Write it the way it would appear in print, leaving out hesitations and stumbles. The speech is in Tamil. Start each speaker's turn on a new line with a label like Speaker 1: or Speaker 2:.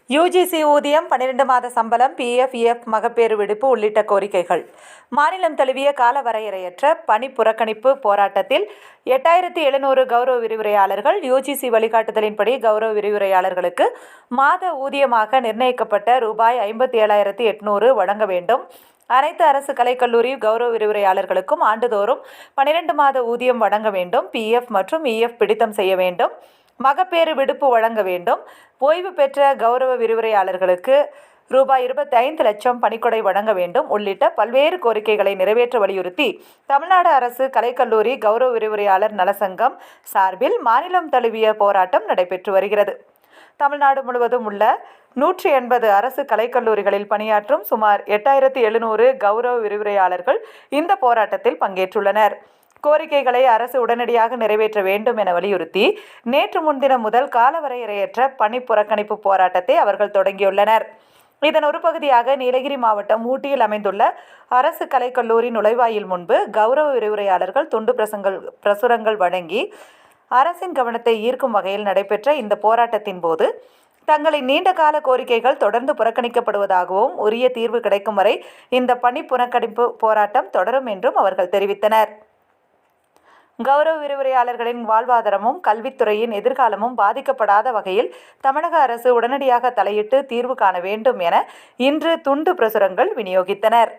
Speaker 1: யுஜிசி ஊதியம், 12 மாத சம்பளம், பிஎஃப் மகப்பேறு விடுப்பு உள்ளிட்ட கோரிக்கைகள். மாநிலம் தழுவிய காலவரையறையற்ற பணி புறக்கணிப்பு போராட்டத்தில் 8700 கௌரவ விரிவுரையாளர்கள் யுஜிசி வழிகாட்டுதலின்படி கௌரவ விரிவுரையாளர்களுக்கு மாத ஊதியமாக நிர்ணயிக்கப்பட்ட ரூபாய் 57,800 வழங்க வேண்டும். அனைத்து அரசு கலைக்கல்லூரி கௌரவ விரிவுரையாளர்களுக்கும் ஆண்டுதோறும் 12 மாத ஊதியம் வழங்க வேண்டும். பிஎஃப் மற்றும் இஎஃப் பிடித்தம் செய்ய வேண்டும். மகப்பேறு விடுப்பு வழங்க வேண்டும். ஓய்வு பெற்ற கௌரவ விரிவுரையாளர்களுக்கு ரூபாய் 25 லட்சம் பணிக்கொடை வழங்க வேண்டும் உள்ளிட்ட பல்வேறு கோரிக்கைகளை நிறைவேற்ற வலியுறுத்தி தமிழ்நாடு அரசு கலைக்கல்லூரி கௌரவ விரிவுரையாளர் நலசங்கம் சார்பில் மாநிலம் தழுவிய போராட்டம் நடைபெற்று வருகிறது. தமிழ்நாடு முழுவதும் உள்ள 180 அரசு கலைக்கல்லூரிகளில் பணியாற்றும் சுமார் 8700 கௌரவ விரிவுரையாளர்கள் இந்த போராட்டத்தில் பங்கேற்றுள்ளனர். கோரிக்கைகளை அரசு உடனடியாக நிறைவேற்ற வேண்டும் என வலியுறுத்தி நேற்று முன்தினம் முதல் காலவரையறையற்ற பணி புறக்கணிப்பு போராட்டத்தை அவர்கள் தொடங்கியுள்ளனர். இதன் ஒரு பகுதியாக நீலகிரி மாவட்டம் ஊட்டியில் அமைந்துள்ள அரசு கலைக்கல்லூரி நுழைவாயில் முன்பு கௌரவ விரிவுரையாளர்கள் துண்டு பிரசுரங்கள் வழங்கி அரசின் கவனத்தை ஈர்க்கும் வகையில் நடைபெற்ற இந்த போராட்டத்தின் போது தங்களின் நீண்டகால கோரிக்கைகள் தொடர்ந்து புறக்கணிக்கப்படுவதாகவும் உரிய தீர்வு கிடைக்கும் வரை இந்த பணி புறக்கணிப்பு போராட்டம் தொடரும் என்றும் அவர்கள் தெரிவித்தனர். கௌரவ விரிவுரையாளர்களின் வாழ்வாதாரமும் கல்வித்துறையின் எதிர்காலமும் பாதிக்கப்படாத வகையில் தமிழக அரசு உடனடியாக தலையிட்டு தீர்வு காண வேண்டும் என இன்று துண்டு பிரசுரங்கள் விநியோகித்தனர்.